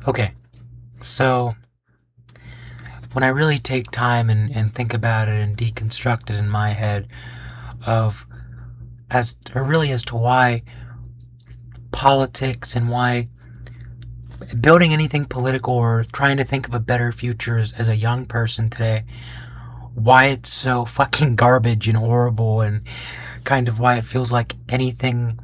Okay, so when I really take time and think about it and deconstruct it in my head of as to why politics and why building anything political or trying to think of a better future as a young person today, why it's so fucking garbage and horrible, and kind of why it feels like anything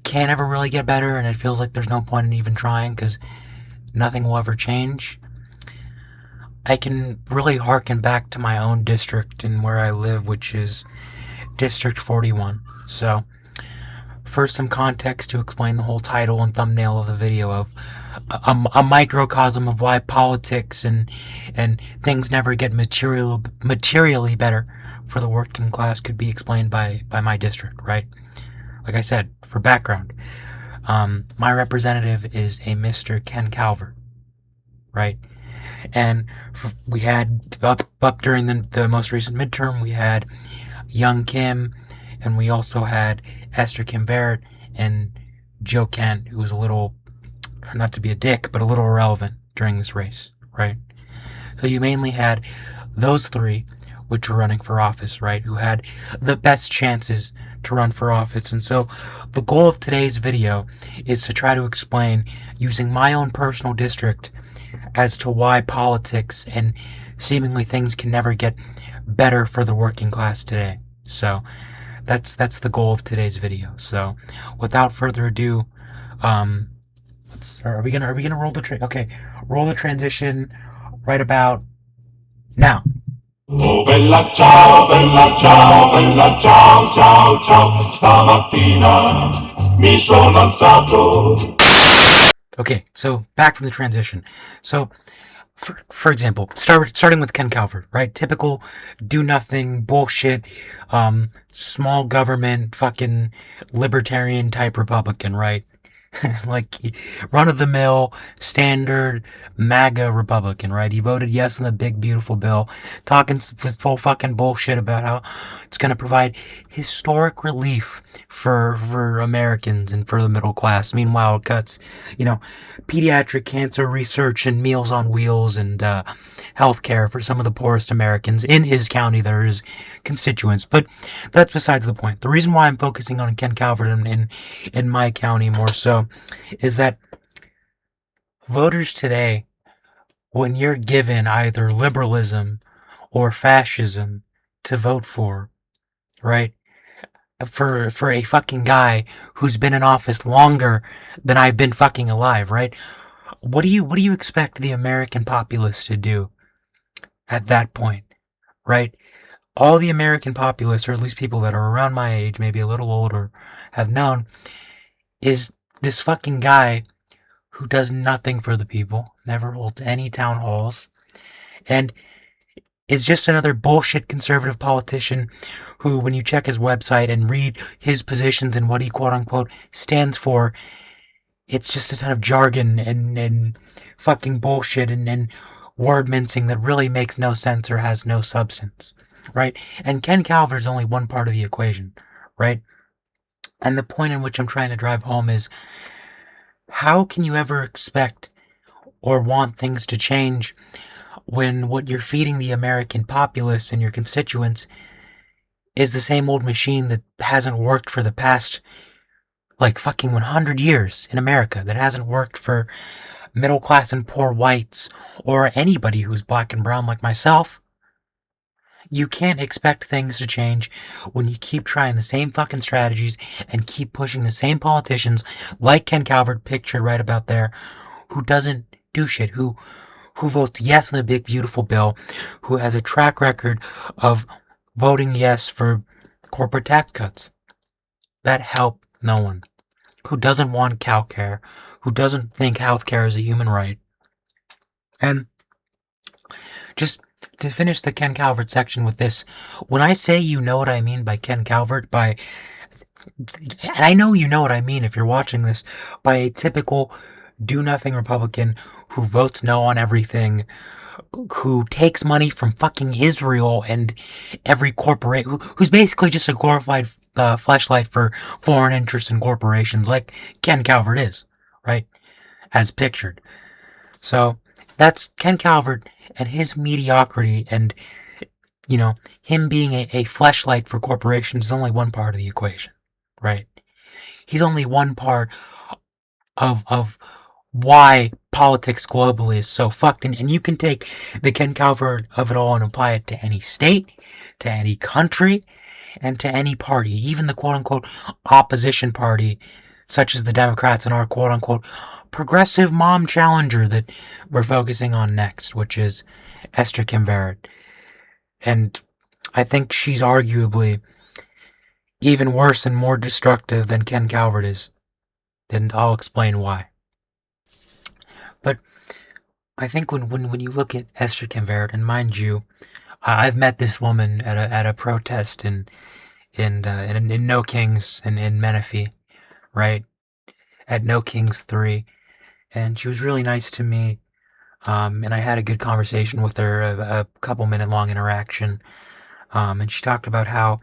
can't ever really get better, and it feels like there's no point in even trying because nothing will ever change. I can really harken back to my own district and where I live, which is District 41. So, first, some context to explain the whole title and thumbnail of the video of a microcosm of why politics and things never get materially better for the working class could be explained by my district, right? Like I said, for background, my representative is a Mr. Ken Calvert, right? And we had up during the most recent midterm, we had Young Kim, and we also had Esther Varet and Joe Kent, who was a little, not to be a dick, but a little irrelevant during this race, right? So you mainly had those three, which were running for office, right? Who had the best chances to run for office. And so the goal of today's video is to try to explain, using my own personal district, as to why politics and seemingly things can never get better for the working class today. So that's the goal of today's video. So without further ado, are we gonna roll the okay, roll the transition right about now. Oh bella ciao, ciao, ciao, stamattina mi sono alzato. Okay, so back from the transition. So, for example, starting with Ken Calvert, right? Typical do nothing bullshit, small government, fucking libertarian type Republican, right? Like, run of the mill, standard MAGA Republican, right? He voted yes on the big beautiful bill, talking this whole fucking bullshit about how it's going to provide historic relief for Americans and for the middle class. Meanwhile, it cuts, pediatric cancer research and Meals on Wheels and health care for some of the poorest Americans in his county, that are his constituents. But that's besides the point. The reason why I'm focusing on Ken Calvert in my county more so is that voters today, when you're given either liberalism or fascism to vote for, right? For a fucking guy who's been in office longer than I've been fucking alive, right? What do you expect the American populace to do at that point, right? All the American populace, or at least people that are around my age, maybe a little older, have known is this fucking guy who does nothing for the people, never holds any town halls, and is just another bullshit conservative politician who, when you check his website and read his positions and what he quote-unquote stands for, it's just a ton of jargon and fucking bullshit and word mincing that really makes no sense or has no substance, right? And Ken Calvert's only one part of the equation, right? And the point in which I'm trying to drive home is, how can you ever expect or want things to change when what you're feeding the American populace and your constituents is the same old machine that hasn't worked for the past, like, fucking 100 years in America, that hasn't worked for middle class and poor whites or anybody who's black and brown like myself? You can't expect things to change when you keep trying the same fucking strategies and keep pushing the same politicians like Ken Calvert, pictured right about there, who doesn't do shit, who votes yes on the big beautiful bill, who has a track record of voting yes for corporate tax cuts that help no one, who doesn't want cow care, who doesn't think health care is a human right. And just to finish the Ken Calvert section with this, when I say you know what I mean by Ken Calvert, and I know you know what I mean if you're watching this, by a typical do-nothing Republican who votes no on everything, who takes money from fucking Israel and every corporation, who's basically just a glorified fleshlight for foreign interests and corporations, like Ken Calvert is, right? As pictured. So that's Ken Calvert and his mediocrity, and him being a fleshlight for corporations is only one part of the equation, right? He's only one part of why politics globally is so fucked. And you can take the Ken Calvert of it all and apply it to any state, to any country, and to any party, even the quote-unquote opposition party, such as the Democrats and our quote-unquote progressive mom challenger that we're focusing on next, which is Esther Varet. And I think she's arguably even worse and more destructive than Ken Calvert is. And I'll explain why. But I think when you look at Esther Varet, and mind you, I've met this woman at a protest in No Kings in Menifee, right? At No Kings 3. And she was really nice to me. And I had a good conversation with her, a couple minute long interaction. And she talked about how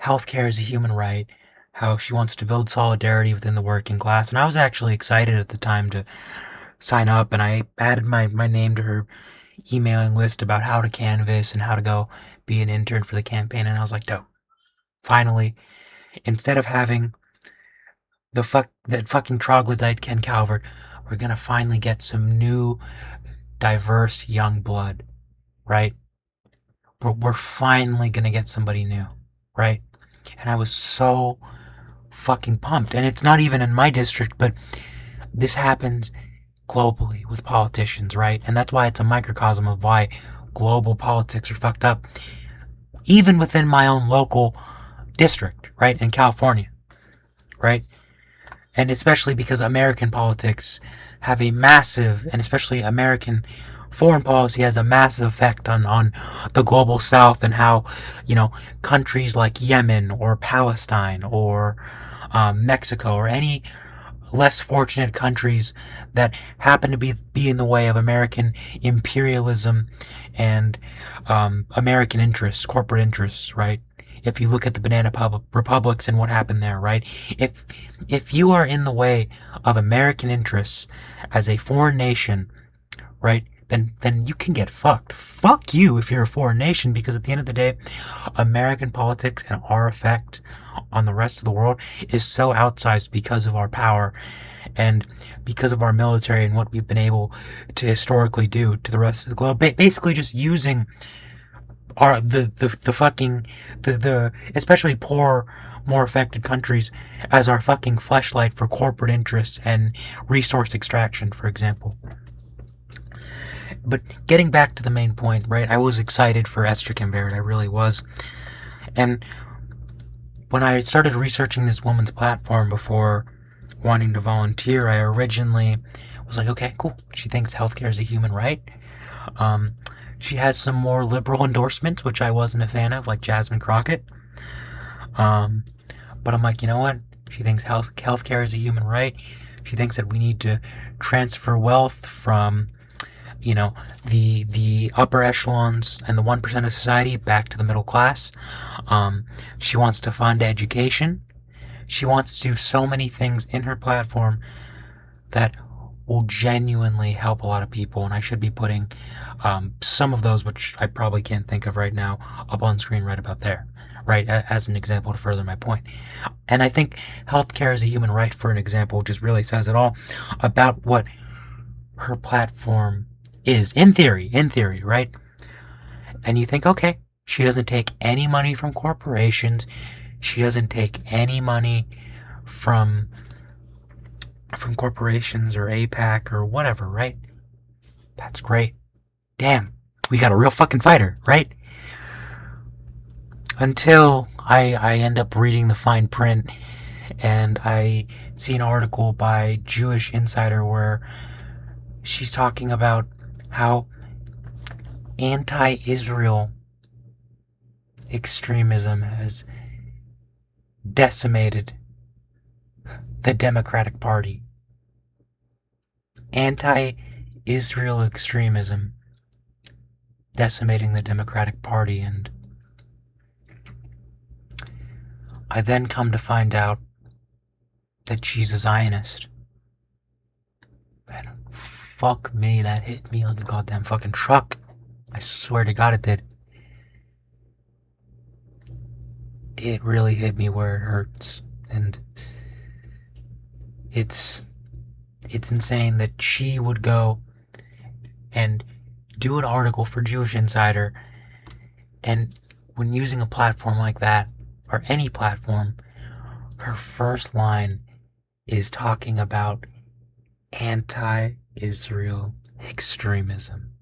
healthcare is a human right, how she wants to build solidarity within the working class. And I was actually excited at the time to sign up, and I added my name to her emailing list about how to canvass and how to go be an intern for the campaign. And I was like, dope. Finally, instead of having that fucking troglodyte Ken Calvert, we're gonna finally get some new, diverse young blood, right? We're finally gonna get somebody new, right? And I was so fucking pumped. And it's not even in my district, but this happens globally with politicians, right? And that's why it's a microcosm of why global politics are fucked up, even within my own local district, right, in California, right? And especially because American politics have a massive, and especially American foreign policy has a massive effect on the global south, and how, countries like Yemen or Palestine or Mexico or any less fortunate countries that happen to be in the way of American imperialism and American interests, corporate interests, right? If you look at the banana republics and what happened there, right? If you are in the way of American interests as a foreign nation, right, then you can get fucked. Fuck you if you're a foreign nation, because at the end of the day, American politics and our effect on the rest of the world is so outsized because of our power and because of our military and what we've been able to historically do to the rest of the globe. Basically just using the especially poor, more affected countries as our fucking fleshlight for corporate interests and resource extraction, for example. But getting back to the main point, right? I was excited for Esther Varet, I really was. And when I started researching this woman's platform before wanting to volunteer, I originally was like, okay, cool. She thinks healthcare is a human right. She has some more liberal endorsements, which I wasn't a fan of, like Jasmine Crockett. But I'm like, you know what? She thinks healthcare is a human right. She thinks that we need to transfer wealth from, the upper echelons and the 1% of society back to the middle class. She wants to fund education. She wants to do so many things in her platform that will genuinely help a lot of people, and I should be putting some of those, which I probably can't think of right now, up on screen right about there, right, as an example to further my point. And I think healthcare is a human right, for an example, just really says it all about what her platform is, in theory, right? And you think, okay, she doesn't take any money from corporations, she doesn't take any money from corporations or APAC or whatever, right? That's great. Damn, we got a real fucking fighter, right? Until I end up reading the fine print and I see an article by Jewish Insider where she's talking about how anti-Israel extremism has decimated the Democratic Party. Anti-Israel extremism decimating the Democratic Party, and I then come to find out that she's a Zionist. And fuck me, that hit me like a goddamn fucking truck. I swear to God it did. It really hit me where it hurts. And it's insane that she would go and do an article for Jewish Insider, and when using a platform like that, or any platform, her first line is talking about anti-Israel extremism.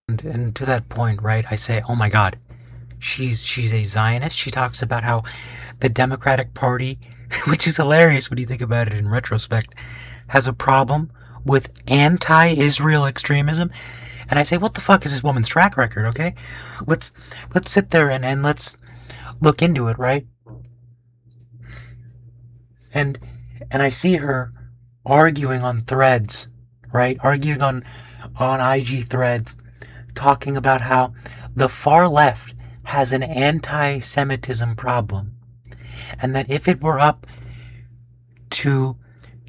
And to that point, right, I say, oh my God, she's a Zionist. She talks about how the Democratic Party, which is hilarious when you think about it in retrospect, has a problem with anti-Israel extremism. And I say, what the fuck is this woman's track record, okay? Let's sit there and let's look into it, right? And I see her arguing on threads, right? Arguing on IG threads, talking about how the far left has an anti-Semitism problem, and that if it were up to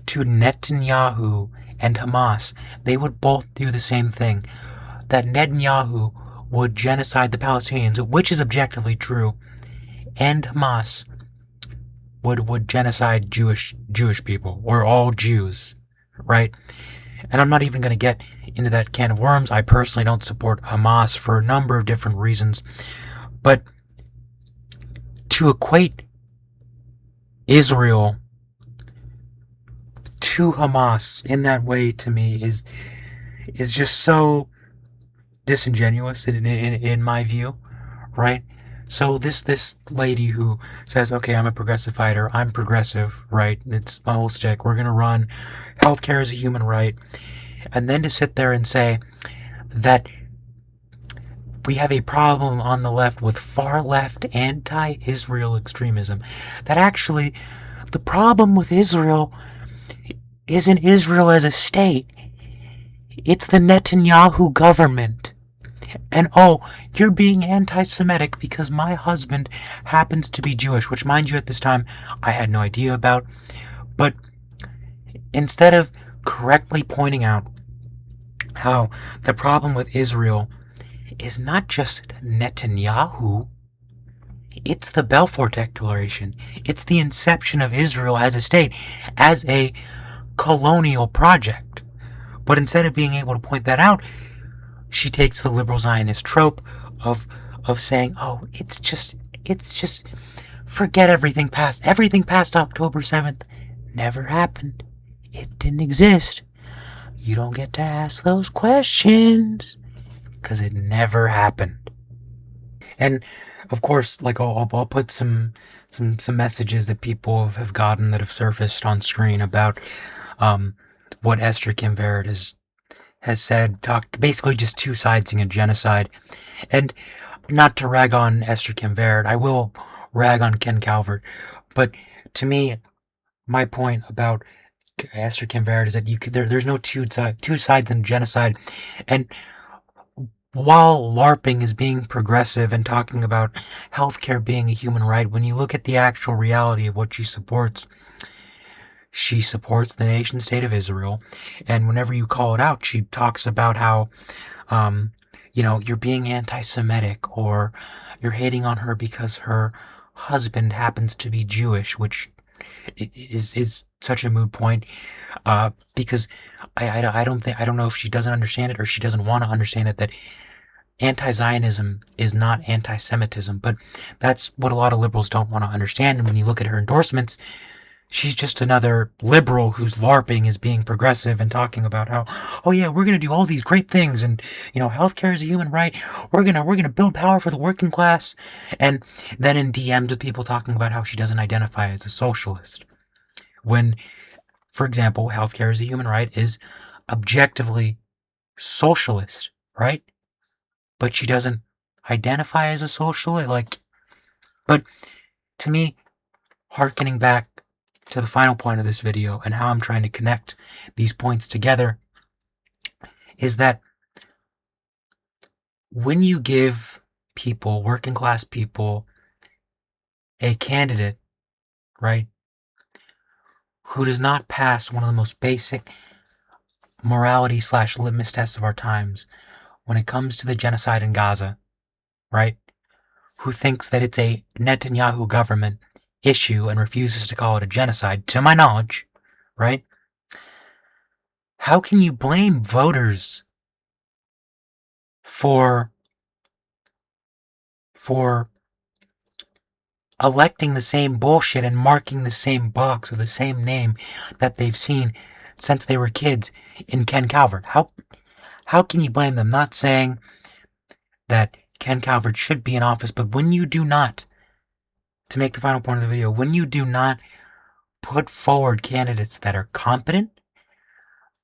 Netanyahu and Hamas, they would both do the same thing. That Netanyahu would genocide the Palestinians, which is objectively true, and Hamas would genocide Jewish people, or all Jews, right? And I'm not even going to get into that can of worms. I personally don't support Hamas for a number of different reasons. But to equate Israel to Hamas in that way, to me, is just so disingenuous in my view, right? So this lady who says, okay, I'm a progressive fighter, I'm progressive, right? It's my whole stick. We're gonna run. Healthcare is a human right. And then to sit there and say that we have a problem on the left with far left anti-Israel extremism. That actually, the problem with Israel isn't Israel as a state. It's the Netanyahu government. And oh, you're being anti-Semitic because my husband happens to be Jewish, which, mind you, at this time, I had no idea about. But instead of correctly pointing out how the problem with Israel is not just Netanyahu, it's the Balfour Declaration. It's the inception of Israel as a state, as a colonial project. But instead of being able to point that out, she takes the liberal Zionist trope of saying, oh, it's just forget everything past October 7th never happened. It didn't exist. You don't get to ask those questions because it never happened. And of course, like I'll put some messages that people have gotten that have surfaced on screen about what Esther Kim Varet has said, basically just two siding a genocide. And not to rag on Esther Kim Varet, I will rag on Ken Calvert, but to me, my point about Esther Kim Varet is that there's no two sides in genocide. And while LARPing is being progressive and talking about healthcare being a human right, when you look at the actual reality of what she supports the nation state of Israel. And whenever you call it out, she talks about how, you're being anti-Semitic, or you're hating on her because her husband happens to be Jewish, which is such a moot point, because I don't know if she doesn't understand it or she doesn't want to understand it, that anti-Zionism is not anti-Semitism. But that's what a lot of liberals don't want to understand. And when you look at her endorsements, she's just another liberal who's LARPing as being progressive and talking about how, oh yeah, we're gonna do all these great things, and healthcare is a human right. We're gonna build power for the working class, and then in DMs with people talking about how she doesn't identify as a socialist. When, for example, healthcare is a human right is objectively socialist, right? But she doesn't identify as a socialist, but to me, hearkening back to the final point of this video and how I'm trying to connect these points together, is that when you give people, working class people, a candidate, right, who does not pass one of the most basic morality / litmus tests of our times when it comes to the genocide in Gaza, right? Who thinks that it's a Netanyahu government issue and refuses to call it a genocide, to my knowledge, right? How can you blame voters for electing the same bullshit and marking the same box with the same name that they've seen since they were kids in Ken Calvert? How can you blame them? Not saying that Ken Calvert should be in office, but when you do not, to make the final point of the video, when you do not put forward candidates that are competent,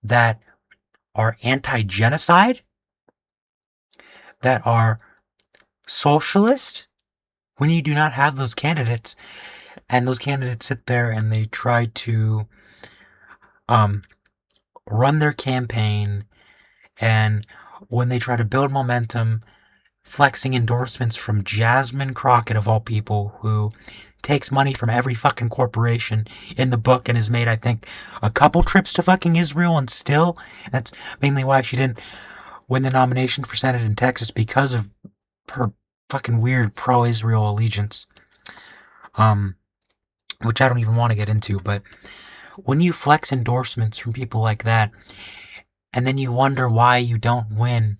that are anti-genocide, that are socialist, when you do not have those candidates, and those candidates sit there and they try to run their campaign, and when they try to build momentum, flexing endorsements from Jasmine Crockett, of all people, who takes money from every fucking corporation in the book and has made, I think, a couple trips to fucking Israel, and still, that's mainly why she didn't win the nomination for Senate in Texas, because of her fucking weird pro-Israel allegiance. Which I don't even want to get into, but when you flex endorsements from people like that, and then you wonder why you don't win,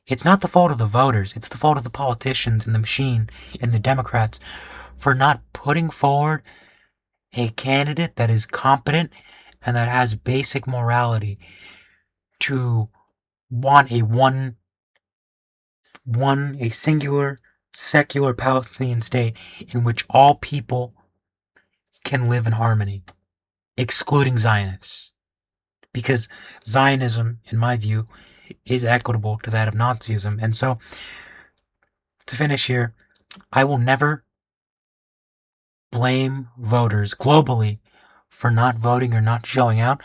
it's not the fault of the voters, it's the fault of the politicians and the machine and the Democrats for not putting forward a candidate that is competent and that has basic morality to want a singular, secular Palestinian state in which all people can live in harmony, excluding Zionists. Because Zionism, in my view, is equitable to that of Nazism. And so, to finish here, I will never blame voters globally for not voting or not showing out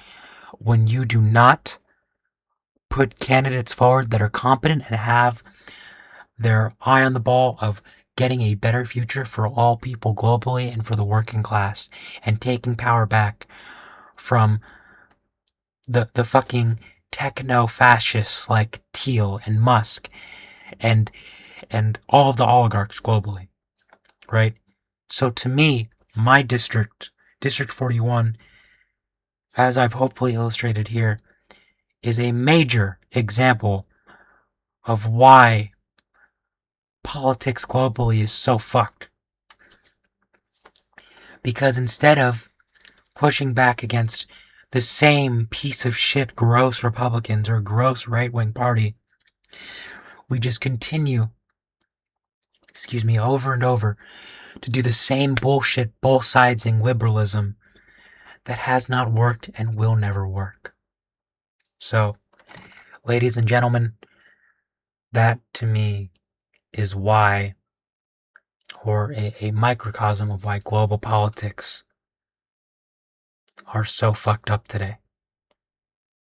when you do not put candidates forward that are competent and have their eye on the ball of getting a better future for all people globally and for the working class, and taking power back from the fucking techno-fascists like Thiel and Musk and all of the oligarchs globally, right? So to me, my district, District 41, as I've hopefully illustrated here, is a major example of why politics globally is so fucked. Because instead of pushing back against the same piece of shit gross Republicans or gross right-wing party, we just continue, over and over, to do the same bullshit, both-sidesing liberalism that has not worked and will never work. So, ladies and gentlemen, that to me is why, or a microcosm of why global politics are so fucked up today.